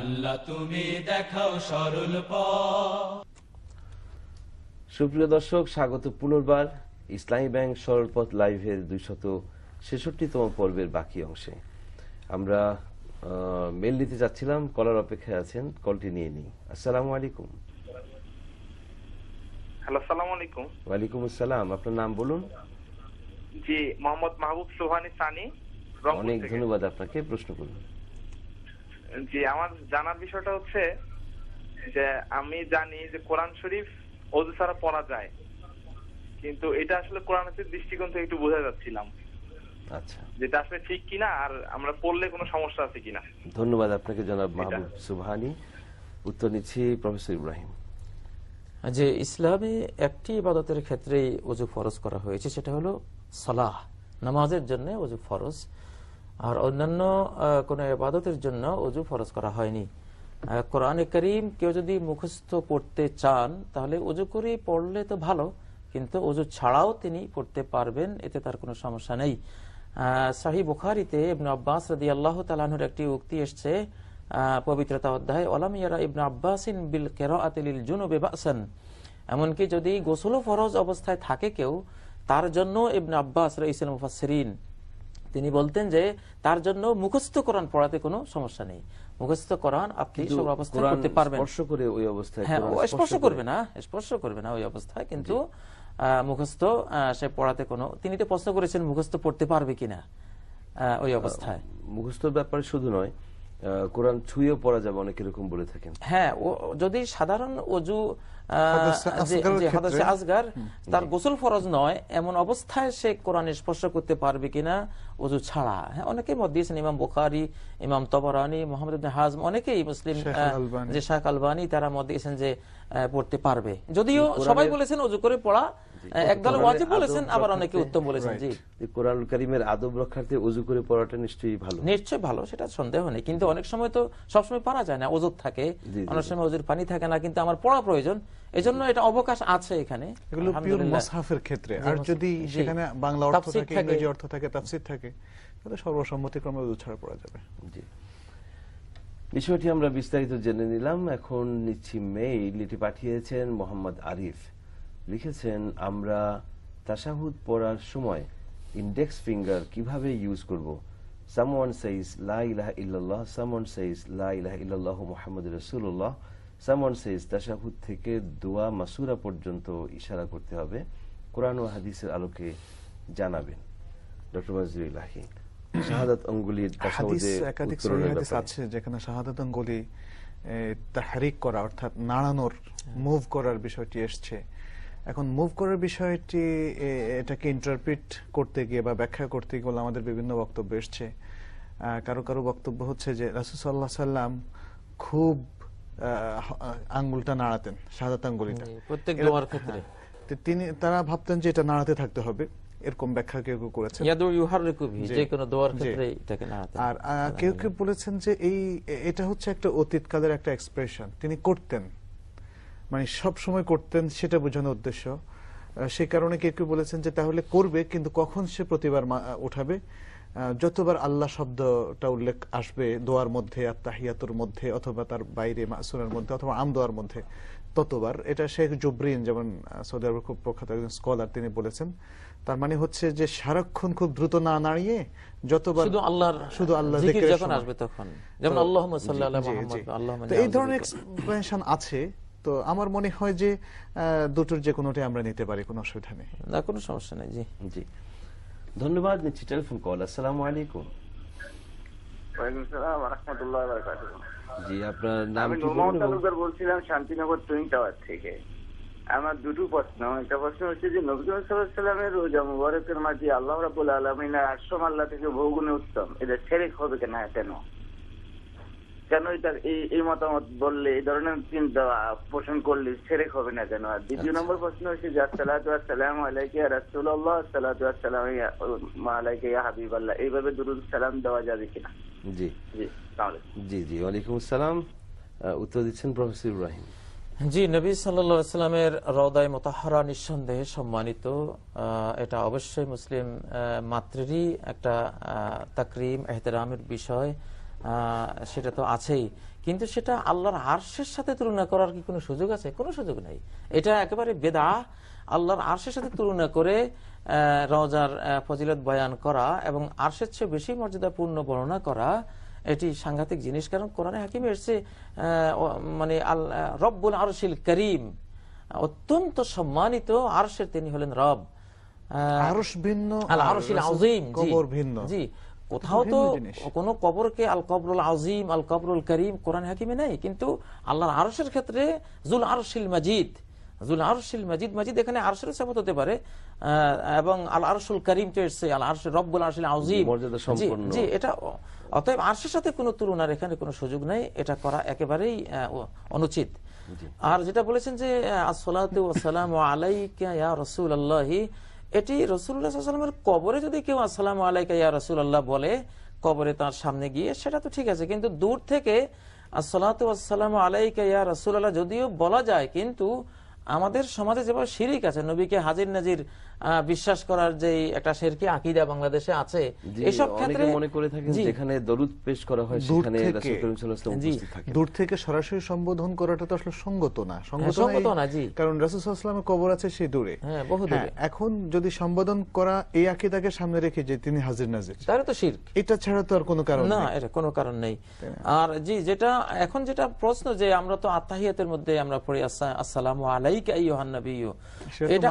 আল্লাহ তুমি দেখাও সরল পথ। সুপ্রিয় দর্শক, স্বাগত পুনর্বার ইসলামী ব্যাংক সরল পথ লাইভের 266তম পর্বের বাকি অংশে। আমরা মেল নিতে যাচ্ছিলাম, কলার অপেক্ষায় আছেন, কলটি নিয়ে নিই। আসসালামু আলাইকুম। হ্যালো, আসসালামু আলাইকুম। ওয়ালাইকুম আসসালাম। আপনার নাম বলুন। জি, মোহাম্মদ মাহবুব সুবহানী সানি, রংপুর অনেক থেকে। ধন্যবাদ আপনাকে। প্রশ্ন করুন। জি, আমার জানার বিষয়টা হচ্ছে যে আমি জানি যে কোরআন শরীফ ওযু ছাড়া পড়া যায়, কিন্তু এটা আসলে কোরআনের দৃষ্টিকোণ থেকে একটু বোঝা যাচ্ছিলাম আচ্ছা, যেটা আসলে ঠিক কিনা, আর আমরা পড়লে কোনো সমস্যা আছে কিনা। ধন্যবাদ আপনাকে জনাব মাহবুব সুবহানী। উত্তর নিচ্ছি প্রফেসর ইব্রাহিম। যে ইসলামে একটি ইবাদতের ক্ষেত্রেই ওযু ফরজ করা হয়েছে, সেটা হলো সালাহ, নামাজের জন্য ওযু ফরজ। আর অন্যান্য কোনো ইবাদতের জন্য ওযু ফরজ করা হয়নি। কোরআনে কারীম কেউ যদি মুখস্থ পড়তে চান তাহলে ওযু করে পড়লে তো ভালো, কিন্তু ওযু ছাড়াও তিনি পড়তে পারবেন, এতে তার কোনো সমস্যা নেই। সহিহ বুখারীতে ইবনে আব্বাস রাদিয়াল্লাহু তাআলা আনহুর একটি উক্তি এসেছে পবিত্রতা অধ্যায়, ওয়ালাম ইয়ারা ইবনে আব্বাসিন বিল কিরাআতি লিল জুনুবি বাসান। এমনকি যদি গোসল ফরজ অবস্থায় থাকে কেউ, তার জন্য ইবনে আব্বাস রাইসুল মুফাসসিরিন তিনি বলতেন যে তার জন্য মুখস্থ কোরআন পড়াতে কোনো সমস্যা নেই। মুখস্থ কোরআন আপনি সব অবস্থায় পড়তে পারবেন। স্পর্শ করে ওই অবস্থায়, হ্যাঁ, স্পর্শ করবে না ওই অবস্থায়, কিন্তু মুখস্থ সে পড়াতে কোনো, তিনি তো প্রশ্ন করেছেন মুখস্থ পড়তে পারবে কিনা ওই অবস্থায়। মুখস্থর ব্যাপারে শুধু নয়, কোরআন ছুঁয়েও পড়া যাবে, অনেক এরকম বলে থাকেন। হ্যাঁ, যদি সাধারণ ওযু হাদাসে আসগার, তার গোসল ফরজ নয়, এমন অবস্থায় সে কোরআন স্পর্শ করতে পারবে কিনা ওযু ছাড়া। হ্যাঁ, অনেকেই মত দিয়েছেন, ইমাম বুখারী, ইমাম তাবারানী, মুহাম্মদ ইবনে হাজম, অনেকেই মুসলিম যে শাহ আলবানী, তারা মত দিয়েছেন যে পড়তে পারবে। যদিও সবাই বলেছেন ওযু করে পড়া, একদল ওয়াজিব বলেছেন, আবার অনেকে উত্তম বলেছেন। জি, কোরআন কারীমের আদব রক্ষার্থে ওযু করে পড়াটা নিশ্চয়ই ভালো। নিশ্চয়ই ভালো, সেটা সন্দেহ নেই। কিন্তু অনেক সময় তো সবসময় পারা যায় না, ওযুর থাকে, অনেক সময় ওযুর পানি থাকে না, কিন্তু আমার পড়া প্রয়োজন, এজন্য এটা অবকাশ আছে এখানে। এগুলো পিওর মুসহাফের ক্ষেত্রে। আর যদি সেখানে বাংলা অর্থ থাকে, ইংরেজি অর্থ থাকে, তাফসীর থাকে, তাহলে সর্বসম্মতিক্রমে ওযু ছাড়া পড়া যাবে। জি, বিষয়টি আমরা বিস্তারিত জেনে নিলাম। এখন নিচ্ছি মেইল। এটি পাঠিয়েছেন মোহাম্মদ আরিফ। লিখেছেন, আমরা তাশাহুদ পড়ার সময় ইন্ডেক্স ফিঙ্গার কিভাবে ইউজ করব? Someone says la ilaha illallah, someone says la ilaha illallah মুহাম্মাদুর রাসূলুল্লাহ, someone says তাশাহুদ থেকে দোয়া মাসুরা পর্যন্ত ইশারা করতে হবে। কোরআন ও হাদিসের আলোকে জানাবেন। ডক্টর মাজরুল্লাহি, শাহাদাত আঙ্গুলির তাশাহুদে একাধিক সহিহ হাদিস আছে যেখানে শাহাদাত আঙ্গুলি তাহরিক করা, অর্থাৎ নাড়ানোর, মুভ করার বিষয়টি এসেছে। এখন মুভ করার বিষয়টি, এটাকে ইন্টারপ্রিট করতে গিয়ে বা ব্যাখ্যা করতে গিয়ে আমাদের বিভিন্ন বক্তব্য এসছে। কারো কারো বক্তব্য হচ্ছে যে রাসূল সাল্লাল্লাহু আলাইহি সাল্লাম খুব আঙ্গুলটা নাড়াতেন, শাহাদাত আঙ্গুলিটা প্রত্যেক দোয়ার ক্ষেত্রে। তারা ভাবতেন যে এটা নাড়াতে থাকতে হবে, এরকম ব্যাখ্যা কেউ কেউ করেছেন। যে কোনো দোয়ার ক্ষেত্রে এটাকে নাড়াতে। আর কেউ কেউ বলেছেন যে এটা হচ্ছে একটা অতীতকালের একটা এক্সপ্রেশন, তিনি করতেন, মানে সব সময় করতেন, সেটা বোঝানোর উদ্দেশ্য। সে কারণে কেউ কেউ বলেছেন যে তাহলে করবে, কিন্তু কখন সে প্রতিবার উঠাবে? যতবার আল্লাহ শব্দটা উল্লেখ আসবে দোয়ার মধ্যে, আত্তাহিয়াতুর মধ্যে, অথবা তার বাইরে মাসুরার মধ্যে, অথবা আম দোয়ার মধ্যে, ততবার। এটা শেখ জুবরিন, যেমন সৌদি আরবের খুব প্রখ্যাত একজন স্কলার, তিনি বলেছেন। তার মানে হচ্ছে যে সারাক্ষণ খুব দ্রুত না নাড়িয়ে যতবার শুধু আল্লাহ জিকির যখন আসবে তখন, যেমন আল্লাহুম্মা সাল্লি আলা মুহাম্মাদ, আল্লাহুম্মা। তো এই ধরনের এক্সপ্রেশন আছে। তো আমার মনে হয় যে দুটোর যে কোনোটাই আমরা নিতে পারি, কোনো অসুবিধা নেই, না, কোনো সমস্যা নেই। জি জি, ধন্যবাদ। নিচ্ছি টেলিফোন কল। আসসালামু আলাইকুম। ওয়ালাইকুম আসসালাম ওয়া রাহমাতুল্লাহি ওয়া বারাকাতুহু। জি, আপনার নাম আমি কি মোহাম্মদ বলুন? তালুকদার বলছিলাম, শান্তিনগর টুইন টাওয়ার থেকে। আমার দুটো প্রশ্ন। একটা প্রশ্ন হচ্ছে যে নবী সাল্লাল্লাহু আলাইহি ওয়াসাল্লামের রোজা মুবারকের মাঝে আল্লাহ রাব্বুল আলামিনের আরশ আল্লাহ থেকে বহুগুণে উত্তম, এটা শিরক হবে কিনা? কেন এটা এই মতামত বললে, এই ধরনের চিন্তা পোষণ করলে শিরক হবে না কেন? আর দ্বিতীয় নম্বর প্রশ্ন হচ্ছে যে আসসালাতু ওয়াসসালামু আলাইকা ইয়া রাসূলুল্লাহ, আসসালাতু ওয়াসসালামু আলাইকা ইয়া হাবিবাল্লাহ, এইভাবে দুরূদ সালাম দেওয়া যাবে কিনা? জি জি, আসসালামু আলাইকুম। জি জি, ওয়ালাইকুম আসসালাম। উত্তর দিচ্ছেন প্রফেসর ইব্রাহিম। জি, নবী সাল্লাল্লাহু আলাইহি সাল্লামের রওদায়ে মুতাহহারা নিঃসন্দেহে সম্মানিত। এটা অবশ্যই মুসলিম মাতৃরই একটা তাকরিম, ইহতিরামের বিষয়। সেটা তো আছেই, কিন্তু সেটা আল্লাহর আরশের সাথে তুলনা করার কি কোনো সুযোগ আছে? কোনো সুযোগ নেই। এটা একেবারে বেদআহ। আল্লাহর আরশের সাথে তুলনা করে রওজার ফজিলত বয়ান করা এবং আরশের চেয়ে বেশি মর্যাদাপূর্ণ বর্ণনা করা, এটি সাংঘাতিক জিনিস। কারণ কোরআনে হাকিমে এসেছে মানে রব্বুল আরশিল করিম, অত্যন্ত সম্মানিত আরশের তিনি হলেন রব। আরশ ভিন্ন, আল আরশিল আযীম, কবর ভিন্ন। জি, কোথাও তো কোন কবরকে আল কবরুল আযীম, আল কবরুল করিম কোরআন হাকিমে নাই, কিন্তু আল্লাহর আরশের ক্ষেত্রে জুল আরশিল মাজিদ, জুল আরশিল মাজিদ, মাজিদ এখানে আরশের সিফাত হতে পারে, এবং আল আরশুল করিম তো এসেছে আল আরশ রব্বুল আরশিল আযীম, মর্যাদা সম্পন্ন। জি, এটা অতএব আরশের সাথে কোনো তুলনার এখানে কোনো সুযোগ নাই, এটা করা একেবারেই অনুচিত। আর যেটা বলেছেন যে আসসালাতু ওয়াসসালামু আলাইকা ইয়া রাসূলুল্লাহি, এটি রাসূলুল্লাহ সাল্লাল্লাহু আলাইহি ওয়াসাল্লামের কবরে যদি কেউ আসসালামু আলাইকা ইয়া রাসূলুল্লাহ বলে কবরে তার সামনে গিয়ে, সেটা তো ঠিক আছে, কিন্তু দূর থেকে আসসালাতু ওয়াসসালামু আলাইকা ইয়া রাসূলুল্লাহ যদিও বলা যায়, কিন্তু আমাদের সমাজে যেভাবে শিরিক আছে, নবীকে হাজির নাজির বিশ্বাস করার যে একটা শিরকি আকীদা বাংলাদেশে আছে, এসব ক্ষেত্রে মনে করে থাকেন যেখানে দরুদ পেশ করা হয় সেখানে রাসূল করিম সাল্লাল্লাহু আলাইহি ওয়াসাল্লাম উপস্থিত থাকেন। দূর থেকে সরাসরি সম্বোধন করাটা তো আসলে সঙ্গত না, সঙ্গত না, জি, কারণ রাসূল সাল্লাল্লাহু আলাইহি ওয়াসাল্লামের কবর আছে সেই দূরে, হ্যাঁ, বহু দূরে। এখন যদি সম্বোধন করা এই আকীদাকে সামনে রেখে যে তিনি হাজির নাজির, তাহলে তো শিরক, এটা ছাড়া তো আর কোনো কারণ না, নেই। এটা কোনো কারণ নেই। আর জি, যেটা এখন যেটা প্রশ্ন যে আমরা তো আত্তাহিয়াতের মধ্যে আমরা পড়ি আসসালামু আলাইকা আইয়ুহান নাবিয়্যু, এটা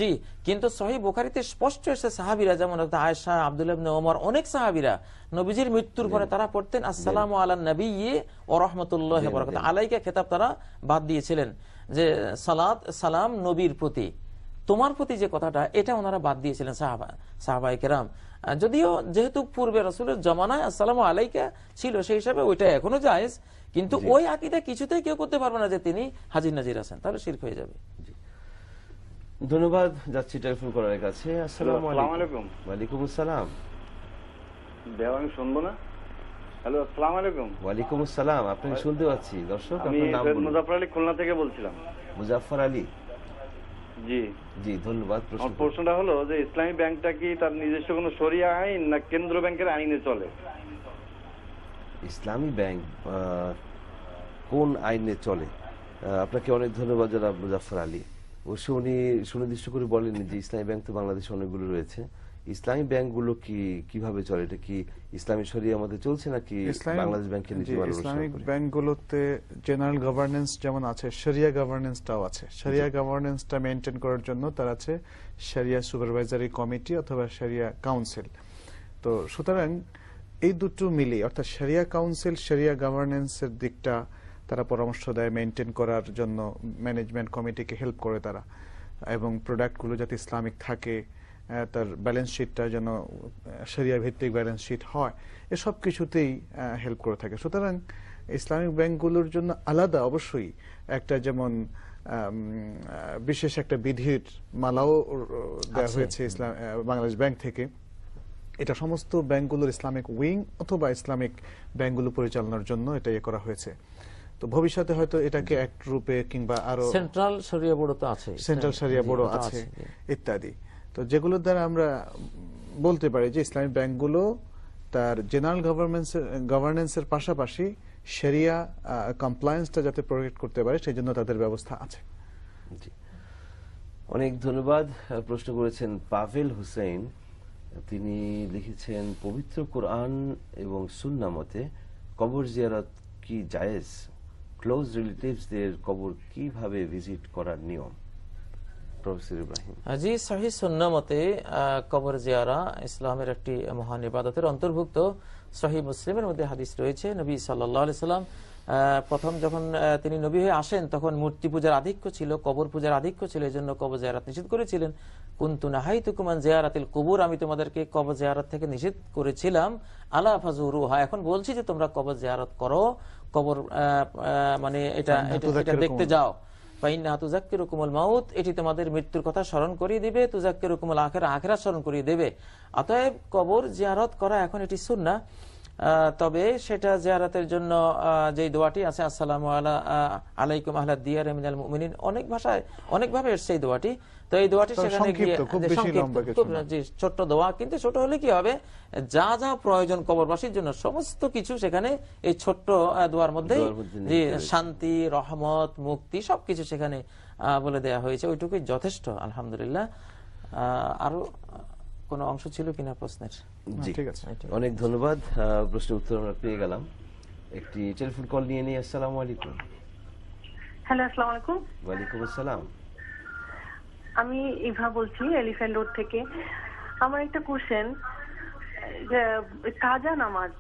জি, কিন্তু সহিহ বুখারীতে স্পষ্ট এসেছে সাহাবীরা যেমন আয়েশা, আব্দুল্লাহ ইবনে ওমর, অনেক সাহাবীরা নবীজির মৃত্যুর পরে তারা পড়তেন আসসালামু আলান নাবিয়্যি ওয়া রাহমাতুল্লাহি ওয়া বারাকাতুহু, আলাইকা খেতাব তারা বাদ দিয়েছিলেন, যে সালাত সালাম নবীর প্রতি, তোমার প্রতি যে কথাটা, এটা ওনারা বাদ দিয়েছিলেন সাহাবায়ে কেরাম। যদিও যেহেতু পূর্বে রাসূলের জামানায় আসসালামু আলাইকা ছিল, সেই হিসাবে ওইটা এখনো জায়েজ, কিন্তু ওই আকীদা কিছুতেই কেউ করতে পারবে না যে তিনি হাজির নাজির আছেন, তাহলে শিরক হয়ে যাবে। ধন্যবাদ, যাচ্ছি টেলিফোন করার কাছে। আসসালামু আলাইকুম। ওয়ালাইকুম আসসালাম। দেওয়া আমি শুনবো না। হ্যালো, আসসালামু আলাইকুম। ওয়ালাইকুম আসসালাম, আপনাকে শুনতে পাচ্ছি। দর্শক, আমি আপনার নাম বলুন। মুজাফফর আলী, খুলনা থেকে বলছিলাম। মুজাফফর আলী, জি জি, ধন্যবাদ। আমার প্রশ্নটা হলো যে ইসলামী ব্যাংকটা কি তার নিজস্ব কোনো শরিয়া আইন না কেন্দ্র ব্যাংকের আইনে চলে? ইসলামী ব্যাংক কোন আইনে চলে? আপনাকে অনেক ধন্যবাদ জনাব মুজাফফর আলী। অবশ্য উনি সুনির্দিষ্ট করে বলেননি যে ইসলামী ব্যাংক তো বাংলাদেশে অনেকগুলো রয়েছে, ইসলামী ব্যাংকগুলো কিভাবে চলে, এটা কি ইসলামী শরিয়া মতে চলছে নাকি বাংলাদেশ ব্যাংকের নীতিমালা? ইসলামিক ব্যাংকগুলোতে জেনারেল গভর্নেন্স যেমন আছে, শরিয়া গভর্নেন্সটাও আছে। শরিয়া গভর্নেন্সটা মেইনটেইন করার জন্য তার আছে শরিয়া সুপারভাইজারি কমিটি অথবা শরিয়া কাউন্সিল। তো সুতরাং এই দুটো মিলিয়ে, অর্থাৎ শরিয়া কাউন্সিল শরিয়া গভর্নেন্সের দিকটা তারা পরামর্শ দেয় মেইনটেইন করার জন্য, ম্যানেজমেন্ট কমিটিকে হেল্প করে তারা, এবং প্রোডাক্টগুলো যাতে ইসলামিক থাকে, তার ব্যালেন্স শিটটা যেন শরিয়া ভিত্তিক ব্যালেন্স শিট হয়, এসব কিছুতেই হেল্প করে থাকে। সুতরাং ইসলামিক ব্যাংকগুলোর জন্য আলাদা অবশ্যই একটা যেমন বিশেষ একটা বিধির মালাও দেওয়া হয়েছে বাংলাদেশ ব্যাংক থেকে। এটা সমস্ত ব্যাংকগুলোর ইসলামিক উইং অথবা ইসলামিক ব্যাংকগুলো পরিচালনার জন্য এটা করা হয়েছে। তো ভবিষ্যতে হয়তো এটাকে এক রূপে কিংবা আরো সেন্ট্রাল শরিয়া বোর্ড তো আছে, সেন্ট্রাল শরিয়া বোর্ড আছে ইত্যাদি, তো যেগুলোর দ্বারা আমরা বলতে পারি যে ইসলামিক ব্যাংকগুলো তার জেনারেল গভর্নেন্সের পাশাপাশি শরিয়া কমপ্লায়েন্সটা যাতে প্রোটেক্ট করতে পারে সেই জন্য তাদের ব্যবস্থা আছে। অনেক ধন্যবাদ। প্রশ্ন করেছেন পাভেল হুসেন, তিনি লিখেছেন পবিত্র কোরআন এবং সুন্নাহ মতে কবর জিয়ারত কি জায়েজ? ক্লোজ রিলেটিভসদের কবর কিভাবে ভিজিট করার নিয়ম? প্রফেসর ইব্রাহিম। জি, সহিহ সুন্নাহ মতে কবর জিয়ারা ইসলামের একটি মহান ইবাদতের অন্তর্ভুক্ত। সহিহ মুসলিমের মধ্যে হাদিস রয়েছে, নবী সাল্লাল্লাহু আলাইহি সাল্লাম প্রথম যখন তিনি নবী হয়ে আসেন তখন মূর্তি পূজার আধিক্য ছিল, কবর পূজার আধিক্য ছিল, এই জন্য কবর জিয়ারত নিষেধ করেছিলেন। কুনতু নাহাইতুকুম আন জিয়ারাতিল কুবুর, আমি তোমাদেরকে কবর জিয়ারত থেকে নিষেধ করেছিলাম। আলা ফাজুরুহা, এখন বলছি যে তোমরা কবর জিয়ারত করো, কবর মানে এটা দেখতে যাও। ফাইন্নাহা তুযাক্কিরুকুমুল মাউত, এটি তোমাদের মৃত্যুর কথা স্মরণ করিয়ে দিবে। তুযাক্কিরুকুমুল আখিরাহ, আখিরাত স্মরণ করিয়ে দেবে। অতএব কবর জিয়ারত করা এখন এটি সুন্নাহ। তবে সেটা জিয়ারাতের জন্য যে দোয়াটি আছে, আসসালামু আলাইকুম আহলা দিয়ার মিনাল মুমিনিন, অনেক ভাষায় অনেকভাবে এসেছে এই দোয়াটি। তো এই দোয়াটি সেখানে গিয়ে ছোট্ট দোয়া, কিন্তু ছোট হলে কি হবে, যা যা প্রয়োজন কবরবাসীর জন্য সমস্ত কিছু সেখানে এই ছোট্ট দোয়ার মধ্যে, যে শান্তি, রহমত, মুক্তি সবকিছু সেখানে বলে দেয়া হয়েছে। ওইটুকুই যথেষ্ট, আলহামদুলিল্লাহ। আরো কোন অংশ ছিল কিনা প্রশ্নের? জি, ঠিক আছে, অনেক ধন্যবাদ। প্রশ্নের উত্তর আমরা পেয়ে গেলাম। একটি টেলিফোন কল নিয়ে নিই। আসসালামু আলাইকুম। হ্যালো, আসসালামু আলাইকুম। ওয়ালাইকুম আসসালাম। আমি ইভা বলছি এলিফ্যান্ট রোড থেকে। আমার একটা কোশ্চেন, যে কাজা নামাজ,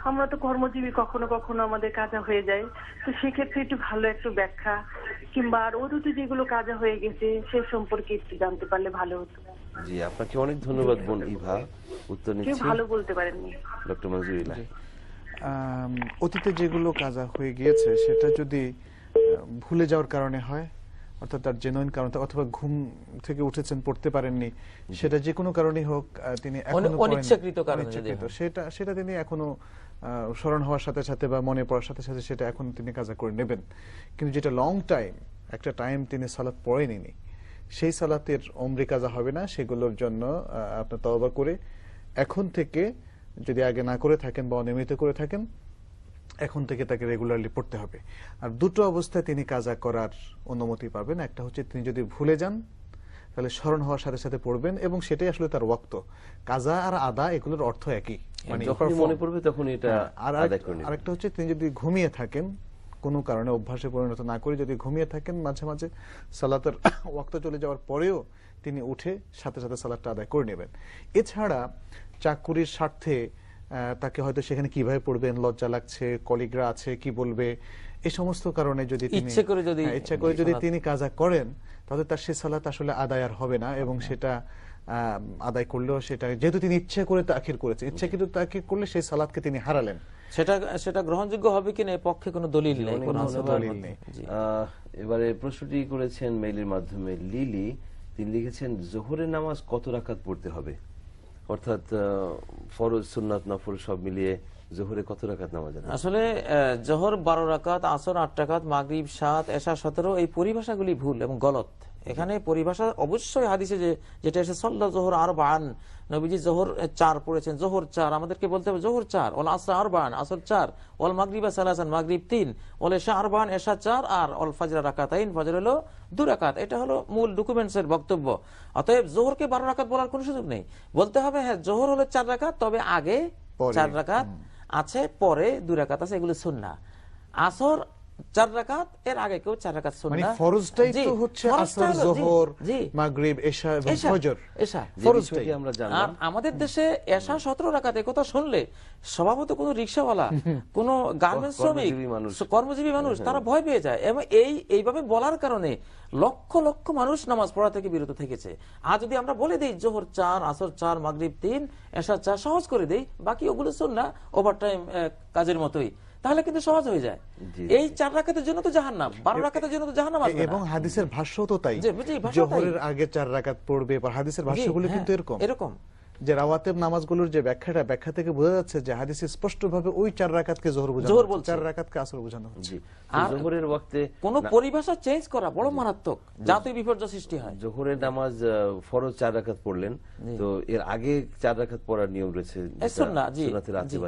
আমরা তো কর্মজীবী, কখনো কখনো আমাদের কাজা হয়ে যায়, তো সেক্ষেত্রে একটু ভালো একটু ব্যাখ্যা, কিংবা আর অতীতে যেগুলো কাজা হয়ে গেছে সে সম্পর্কে একটু জানতে পারলে ভালো হতো। জি, আপনাকে অনেক ধন্যবাদ বোন ইভা। উত্তর নিচ্ছি, ভালো বলতে পারেননি ডক্টর মঞ্জুরিল্লাহ। অতীতে যেগুলো কাজা হয়ে গিয়েছে সেটা যদি ভুলে যাওয়ার কারণে হয়, অর্থাৎ তার জেনুইন কারণ, অথবা ঘুম থেকে উঠেছেন পড়তে পারেননি, সেটা যে কোনো কারণেই হোক, তিনি সেটা তিনি এখনো স্মরণ হওয়ার সাথে সাথে বা মনে পড়ার সাথে সাথে সেটা এখন তিনি কাজা করে নেবেন। কিন্তু যেটা লং টাইম, একটা টাইম তিনি সালাত পড়েনি, সেই সালাতের ওমরি কাজা হবে না। সেগুলোর জন্য আপনার তওবা করে এখন থেকে, যদি আগে না করে থাকেন বা অনিয়মিত করে থাকেন, এখন থেকে তাকে রেগুলারলি পড়তে হবে। আর দুটো অবস্থায় তিনি কাজা করার অনুমতি পাবেন। একটা হচ্ছে তিনি যদি ভুলে যান তাহলে স্মরণ হওয়ার সাথে সাথে পড়বেন, এবং সেটাই আসলে তার ওয়াক্ত। কাজা আর আদা এগুলোর অর্থ একই, মানে যখন মনে পড়বে তখন এটা আদায় করে নেবেন। আরেকটা হচ্ছে তিনি যদি ঘুমিয়ে থাকেন, কোনো কারণে অভ্যাসে পরিণত না করে যদি ঘুমিয়ে থাকেন, মাঝে মাঝে সালাতের ওয়াক্ত চলে যাওয়ার পরেও তিনি উঠে সাথে সাথে সালাতটা আদায় করে নেবেন। এছাড়া চাকুরির স্বার্থে তাকে হয়তো সেখানে কিভাবে পড়বেন, লজ্জা লাগছে, কলিগরা আছে কি বলবে, এই সমস্ত কারণে যদি ইচ্ছা করে যদি তিনি কাজা করেন, তাহলে তার সে সালাত আসলে আদায় আর হবে না। এবং সেটা আদায় করলেও, সেটা যেহেতু তিনি ইচ্ছা করে তাখির করেছে, ইচ্ছা কিন্তু তাখির করলে সেই সালাতকে তিনি হারালেন। সেটা গ্রহণযোগ্য হবে কিনা এর পক্ষে কোনো দলিল নেই। এবারে প্রশ্নটি করেছেন মেইলের মাধ্যমে লিলি। তিনি লিখেছেন, জোহরের নামাজ কত রাকাত পড়তে হবে? অর্থাৎ ফরজ, সুন্নাত, নফল সব মিলিয়ে জোহরে কত রাকাত নামাজ? আসলে জোহর 12 রাকাত, আসর 8 রাকাত, মাগরিব 7, এশা 17, এই পরিভাষাগুলি ভুল এবং গলত। এখানে পরিভাষা অবশ্যই হাদিসে যেটা এসে সাল্লা জোহর আরবান, নবীজি জোহর 4 পড়েছেন, জোহর 4, আমাদেরকে বলতে হবে জোহর 4, ওয়াল আসর আরবান, আসর 4, ওয়াল মাগরিবা সালাসান, মাগরিব 3, ওয়াল এশা আরবান, এশা 4, আর ওয়াল ফজর রাকাতাইন, ফজর হলো 2 রাকাত। এটা হলো মূল ডকুমেন্টসের বক্তব্য। অতএব জোহরকে 12 রাকাত বলার কোনো সুযোগ নেই। বলতে হবে হ্যাঁ জোহর হলো 4 রাকাত, তবে আগে 4 রাকাত আছে, পরে 2 রাকাত আছে, এগুলো সুন্নাহ। আসর 4 রাকাত, এর আগে কেউ 4 রাকাত সুন্নাহ। মানে ফরজটাই তো হচ্ছে আসর, যোহর, মাগরিব, এশা এবং ফজর। ফরজটাই আমরা জানলাম। আর আমাদের দেশে এশা 17 রাকাত, এই কথা শুনলে স্বভাবত কোনো রিকশাওয়ালা, কোনো গার্মেন্টস শ্রমিক, কর্মজীবী মানুষ, তারা ভয় পেয়ে যায়। এবং এইভাবে বলার কারণে লক্ষ লক্ষ মানুষ নামাজ পড়া থেকে বিরত থেকেছে। আর যদি আমরা বলে দিই জোহর 4, আসর 4, মাগরিব 3, এশা 4, সহজ করে দেই, বাকি ওগুলো সুন্নাহ, ওভারটাইম কাজের মতোই, তাহলে কিন্তু সহজ হয়ে যায়। এই 4 রাকাতের জন্য তো জাহান্নাম, 12 রাকাতের জন্য তো জাহান্নাম আসবে না। এবং হাদিসের ভাষ্য তো তাই, জোহরের আগে 4 রাকাত পড়বে। হাদিসের ভাষ্যগুলো কিন্তু এরকম যে রাওয়াতের নামাজগুলোর যে ব্যাখ্যা থেকে বোঝা যাচ্ছে যে হাদিসে স্পষ্টভাবে ওই 4 রাকাতকে জোহর বোঝানো হচ্ছে, 4 রাকাতকে আসর বোঝানো হচ্ছে। জোহরের ওয়াক্তে কোনো পরিভাষা চেঞ্জ করা বড় মারাত্মক, জাতীয় বিপর্যয় সৃষ্টি হয়। জোহরের নামাজ ফরজ 4 রাকাত পড়লেন, তো এর আগে 4 রাকাত পড়ার নিয়ম রয়েছে, সুন্নাতের রাতিবা,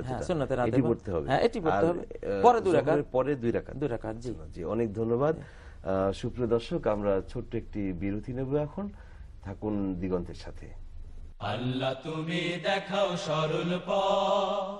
এটি পড়তে হবে। এটি পড়তে হবে, পরে 2 রাকাত, পরে 2 রাকাত, 2 রাকাত। জি জি, অনেক ধন্যবাদ। সুপ্রিয় দর্শক, আমরা ছোট্ট একটি বিরতি নেব এখন। থাকুন দিগন্তের সাথে। আল্লাহ তুমি দেখাও সরল পথ,